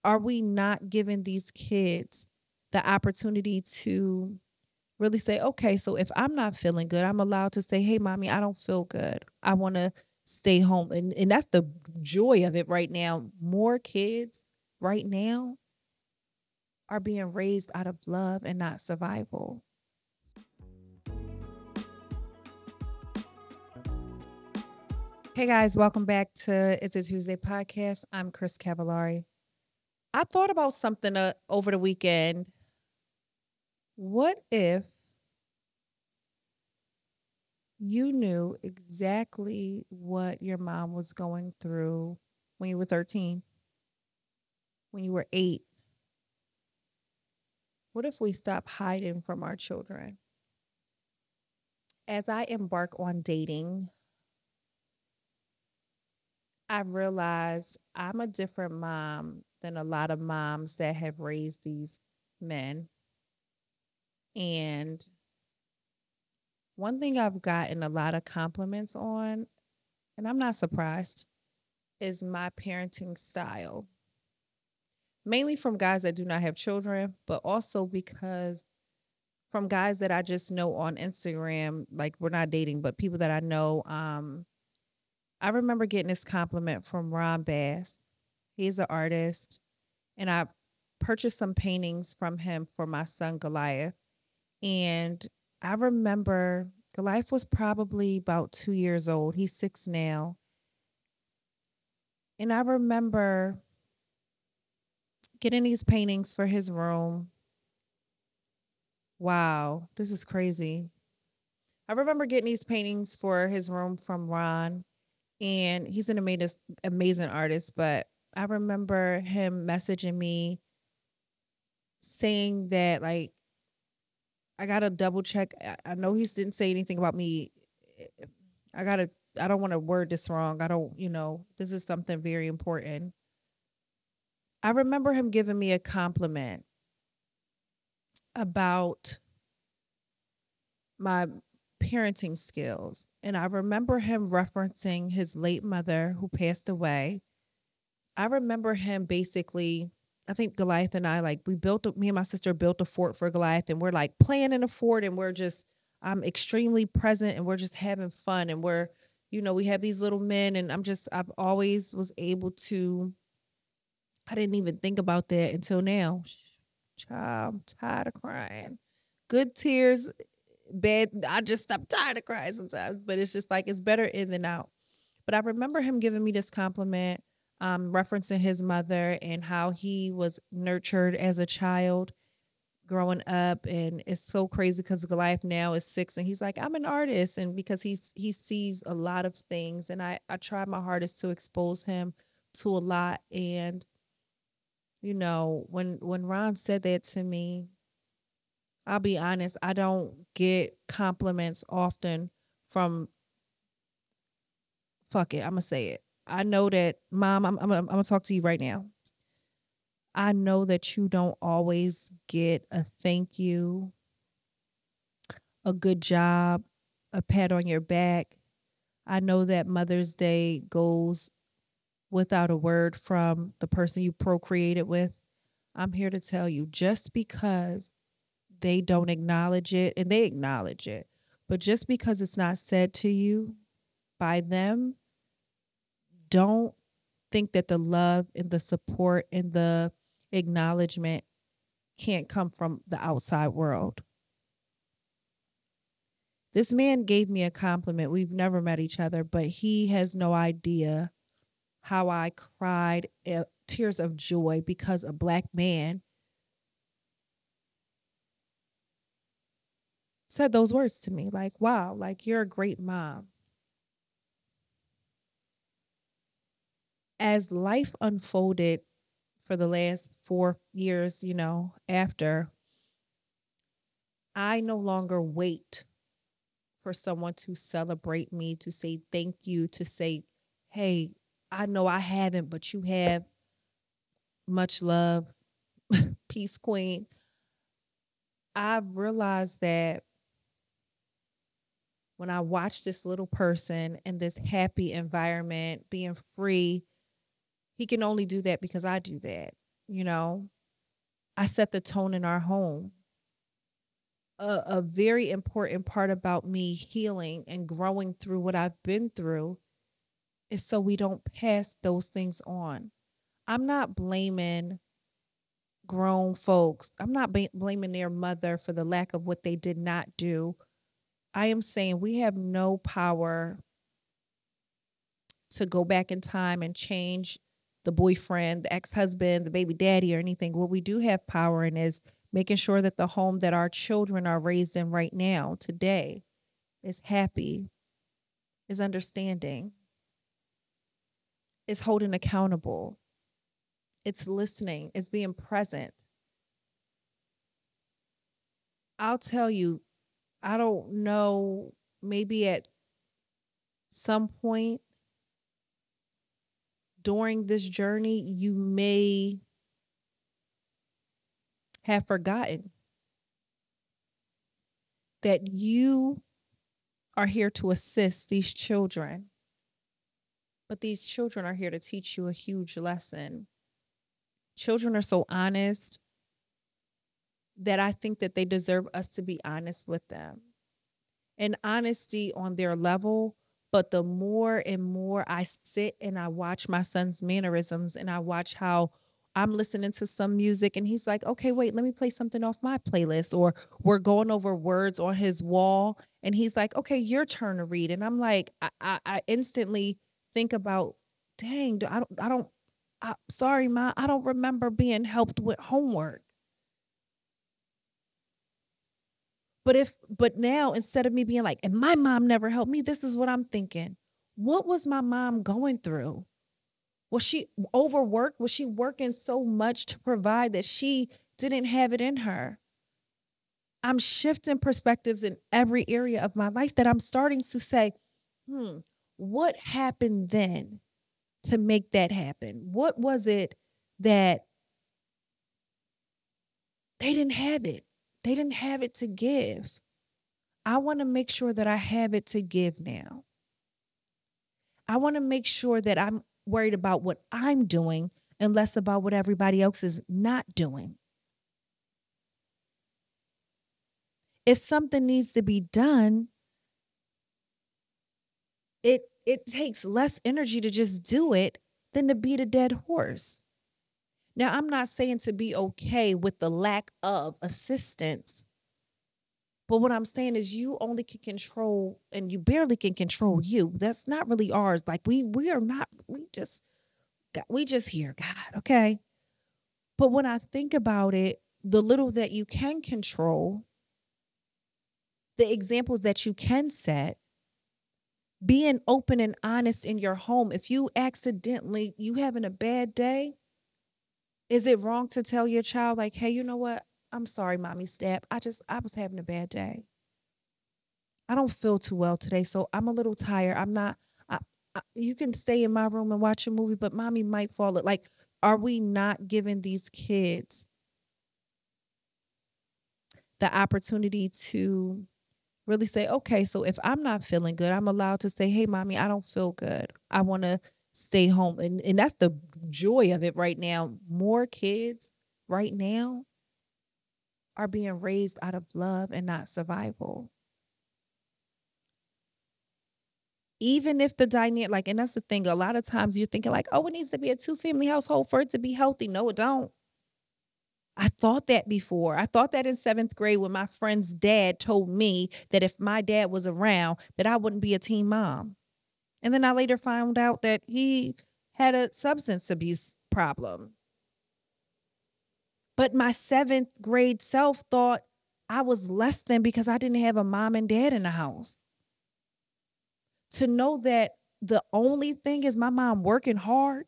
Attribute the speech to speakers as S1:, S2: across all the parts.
S1: Are we not giving these kids the opportunity to really say, okay, so if I'm not feeling good, I'm allowed to say, hey, mommy, I don't feel good. I want to stay home. And that's the joy of it right now. More kids right now are being raised out of love and not survival. Hey guys, welcome back to It's a Tuesday podcast. I'm Cris Cavallari. I thought about something over the weekend. What if you knew exactly what your mom was going through when you were 13, when you were 8? What if we stop hiding from our children? As I embark on dating, I realized I'm a different mom than a lot of moms that have raised these men. And one thing I've gotten a lot of compliments on, and I'm not surprised, is my parenting style. Mainly from guys that do not have children, but also because from guys that I just know on Instagram, like we're not dating, but people that I know. I remember getting this compliment from Ron Bass. He's an artist, and I purchased some paintings from him for my son Goliath. And I remember Goliath was probably about 2 years old. He's 6 now. And I remember getting these paintings for his room. Wow, this is crazy. I remember getting these paintings for his room from Ron, and he's an amazing artist. But I remember him messaging me saying that, like, I gotta double check. I know he didn't say anything about me. I gotta. I don't want to word this wrong. I don't. This is something very important. I remember him giving me a compliment about my parenting skills. And I remember him referencing his late mother who passed away. I remember him basically, I think Goliath and I, like, me and my sister built a fort for Goliath, and we're like playing in a fort, and I'm extremely present, and we're just having fun. And we have these little men, and I've always was able to, I didn't even think about that until now. Child, I'm tired of crying. Good tears, bad. I'm tired of crying sometimes, but it's just like it's better in than out. But I remember him giving me this compliment, referencing his mother and how he was nurtured as a child growing up. And it's so crazy because Goliath now is 6, and he's like, I'm an artist. And because he sees a lot of things, and I try my hardest to expose him to a lot. And when Ron said that to me, I'll be honest, I don't get compliments often from, fuck it, I'm gonna say it. I know that, mom, I'm gonna talk to you right now. I know that you don't always get a thank you, a good job, a pat on your back. I know that Mother's Day goes without a word from the person you procreated with. I'm here to tell you, just because they don't acknowledge it, and they acknowledge it, but just because it's not said to you by them, don't think that the love and the support and the acknowledgement can't come from the outside world. This man gave me a compliment. We've never met each other, but he has no idea how I cried tears of joy because a Black man said those words to me. Like, wow, like, you're a great mom. As life unfolded for the last 4 years, after, I no longer wait for someone to celebrate me, to say thank you, to say, hey, I know I haven't, but you have. Much love, peace, queen. I've realized that when I watch this little person in this happy environment being free, he can only do that because I do that. you know, I set the tone in our home. A very important part about me healing and growing through what I've been through is so we don't pass those things on. I'm not blaming grown folks. I'm not blaming their mother for the lack of what they did not do. I am saying we have no power to go back in time and change the boyfriend, the ex-husband, the baby daddy, or anything. What we do have power in is making sure that the home that our children are raised in right now, today, is happy, is understanding, is holding accountable, it's listening, it's being present. I'll tell you, I don't know, maybe at some point during this journey, you may have forgotten that you are here to assist these children, but these children are here to teach you a huge lesson. Children are so honest that I think that they deserve us to be honest with them, and honesty on their level. But the more and more I sit and I watch my son's mannerisms and I watch how I'm listening to some music and he's like, okay, wait, let me play something off my playlist. Or we're going over words on his wall and he's like, okay, your turn to read. And I'm like, I instantly think about, dang, sorry, Ma, I don't remember being helped with homework. But now instead of me being like, and my mom never helped me, this is what I'm thinking. What was my mom going through? Was she overworked? Was she working so much to provide that she didn't have it in her? I'm shifting perspectives in every area of my life that I'm starting to say, hmm, what happened then to make that happen? What was it that they didn't have it? They didn't have it to give. I want to make sure that I have it to give now. I want to make sure that I'm worried about what I'm doing and less about what everybody else is not doing. If something needs to be done, it takes less energy to just do it than to beat a dead horse. Now, I'm not saying to be okay with the lack of assistance. But what I'm saying is you only can control and you barely can control you. That's not really ours. Like we are not we just hear God, okay? But when I think about it, the little that you can control, the examples that you can set, being open and honest in your home. If you accidentally you having a bad day, is it wrong to tell your child like, "Hey, you know what? I'm sorry, mommy step. I was having a bad day. I don't feel too well today, so I'm a little tired. I'm not. I, you can stay in my room and watch a movie, but mommy might fall. Like, are we not giving these kids the opportunity to really say, okay, so if I'm not feeling good, I'm allowed to say, hey, mommy, I don't feel good. I want to stay home. And that's the joy of it right now. More kids right now are being raised out of love and not survival. Even if the dynamic, like, and that's the thing, a lot of times you're thinking like, oh, it needs to be a two-family household for it to be healthy. No, it don't. I thought that before. I thought that in seventh grade when my friend's dad told me that if my dad was around, that I wouldn't be a teen mom. And then I later found out that he had a substance abuse problem. But my seventh grade self thought I was less than because I didn't have a mom and dad in the house. To know that the only thing is my mom working hard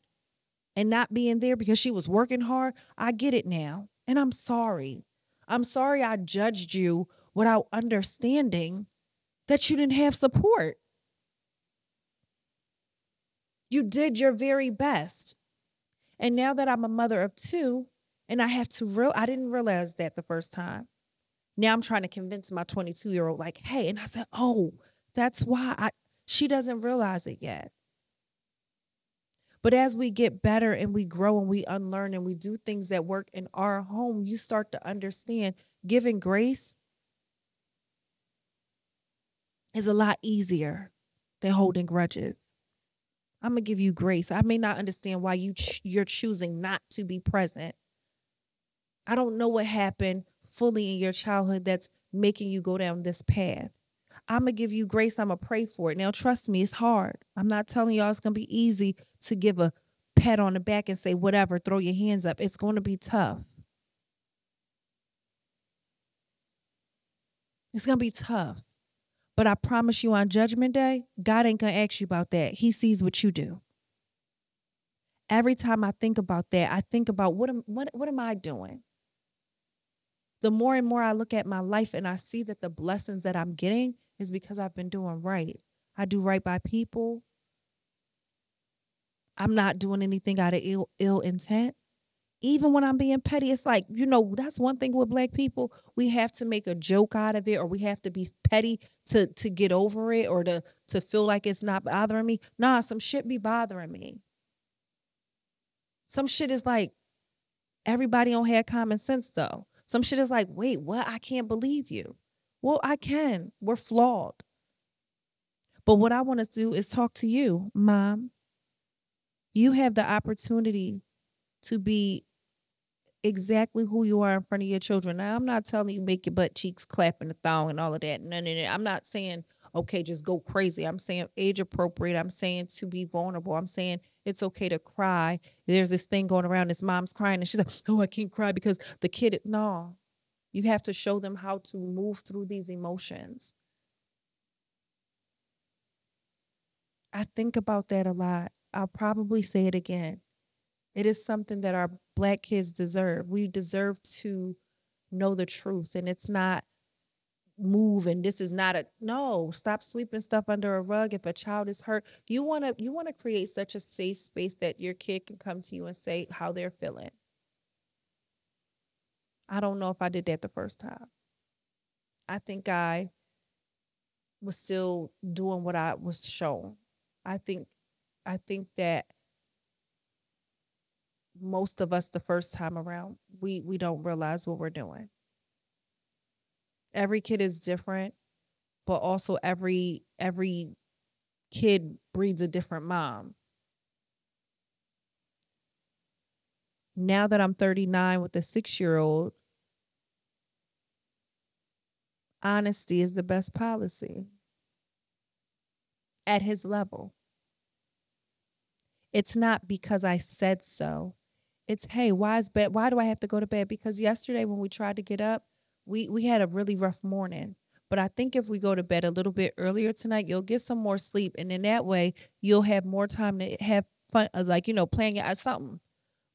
S1: and not being there because she was working hard, I get it now. And I'm sorry. I'm sorry I judged you without understanding that you didn't have support. You did your very best. And now that I'm a mother of two and I have to I didn't realize that the first time. Now I'm trying to convince my 22-year-old like, "Hey," and I said, "Oh, that's why she doesn't realize it yet." But as we get better and we grow and we unlearn and we do things that work in our home, you start to understand giving grace is a lot easier than holding grudges. I'm gonna give you grace. I may not understand why you're choosing not to be present. I don't know what happened fully in your childhood that's making you go down this path. I'm gonna give you grace. I'm gonna pray for it. Now, trust me, it's hard. I'm not telling y'all it's gonna be easy to give a pat on the back and say whatever, throw your hands up. It's gonna be tough. It's gonna be tough. But I promise you on Judgment Day, God ain't gonna ask you about that. He sees what you do. Every time I think about that, I think about what am I doing? The more and more I look at my life and I see that the blessings that I'm getting is because I've been doing right. I do right by people. I'm not doing anything out of ill intent. Even when I'm being petty, it's like, that's one thing with black people. We have to make a joke out of it, or we have to be petty to get over it, or to feel like it's not bothering me. Nah, some shit be bothering me. Some shit is like, everybody don't have common sense though. Some shit is like, wait, what? I can't believe you. Well, I can. We're flawed. But what I want to do is talk to you, Mom. You have the opportunity to be exactly who you are in front of your children. Now, I'm not telling you make your butt cheeks clap in the thong and all of that. No, no, no. I'm not saying, okay, just go crazy. I'm saying age appropriate. I'm saying to be vulnerable. I'm saying it's okay to cry. There's this thing going around. This mom's crying and she's like, oh, I can't cry because the kid. No, you have to show them how to move through these emotions. I think about that a lot. I'll probably say it again. It is something that our black kids deserve. We deserve to know the truth. And it's not move and this is not a no, stop sweeping stuff under a rug. If a child is hurt, you want to create such a safe space that your kid can come to you and say how they're feeling. I don't know if I did that the first time. I think I was still doing what I was shown. I think I think that most of us the first time around, we don't realize what we're doing. Every kid is different, but also every kid breeds a different mom. Now that I'm 39 with a 6-year-old, honesty is the best policy at his level. It's not because I said so. It's, hey, why do I have to go to bed? Because yesterday when we tried to get up, we had a really rough morning. But I think if we go to bed a little bit earlier tonight, you'll get some more sleep. And in that way, you'll have more time to have fun, like, playing out something.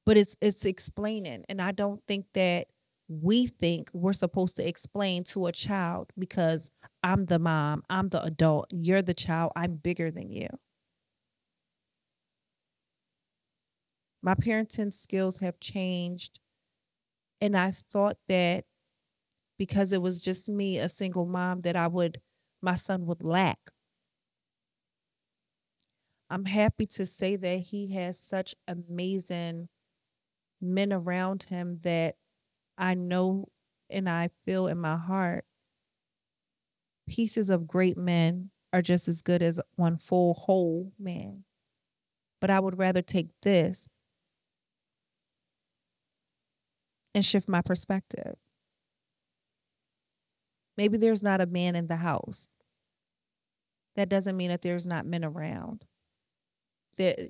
S1: But it's explaining. And I don't think that we think we're supposed to explain to a child because I'm the mom, I'm the adult, you're the child, I'm bigger than you. My parenting skills have changed. And I thought that because it was just me, a single mom, that my son would lack. I'm happy to say that he has such amazing men around him that I know and I feel in my heart pieces of great men are just as good as one full whole man. But I would rather take this and shift my perspective. Maybe there's not a man in the house. That doesn't mean that there's not men around. That,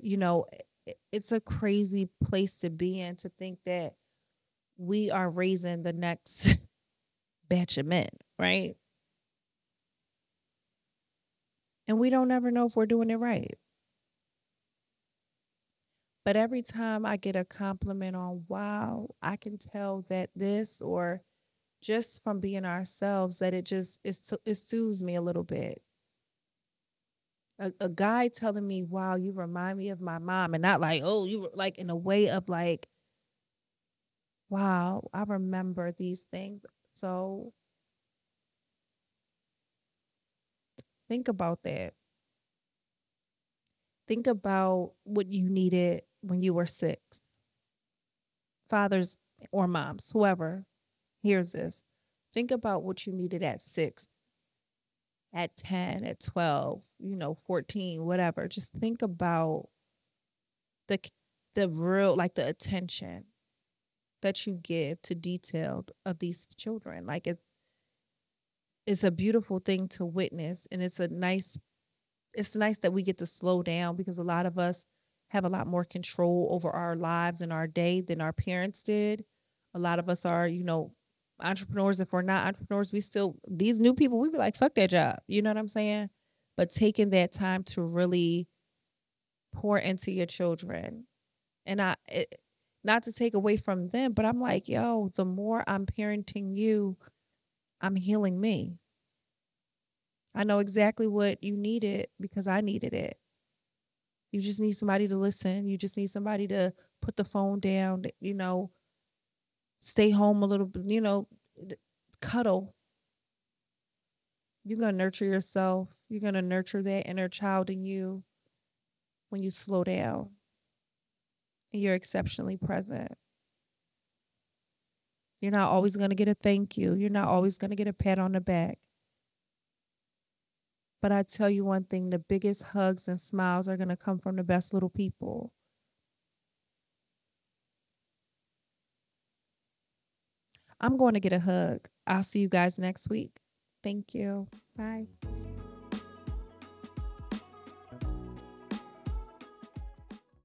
S1: it's a crazy place to be in, to think that we are raising the next batch of men, right? And we don't ever know if we're doing it right. But every time I get a compliment on, wow, I can tell that this, or just from being ourselves, that it soothes me a little bit. A guy telling me, wow, you remind me of my mom, and not like, oh, you were like, in a way of like, wow, I remember these things. So think about that. Think about what you needed when you were 6. Fathers or moms, whoever hears this. Think about what you needed at 6, at 10, at 12, 14, whatever. Just think about the the real, like, the attention that you give to detail of these children. Like, it's a beautiful thing to witness, and it's nice that we get to slow down because a lot of us have a lot more control over our lives and our day than our parents did. A lot of us are, entrepreneurs. If we're not entrepreneurs, we still, these new people, we be like, fuck that job. You know what I'm saying? But taking that time to really pour into your children. And not to take away from them, but I'm like, yo, the more I'm parenting you, I'm healing me. I know exactly what you needed because I needed it. You just need somebody to listen. You just need somebody to put the phone down, stay home a little bit, d- cuddle. You're going to nurture yourself. You're going to nurture that inner child in you when you slow down and you're exceptionally present. You're not always going to get a thank you. You're not always going to get a pat on the back. But I tell you one thing, the biggest hugs and smiles are going to come from the best little people. I'm going to get a hug. I'll see you guys next week. Thank you. Bye.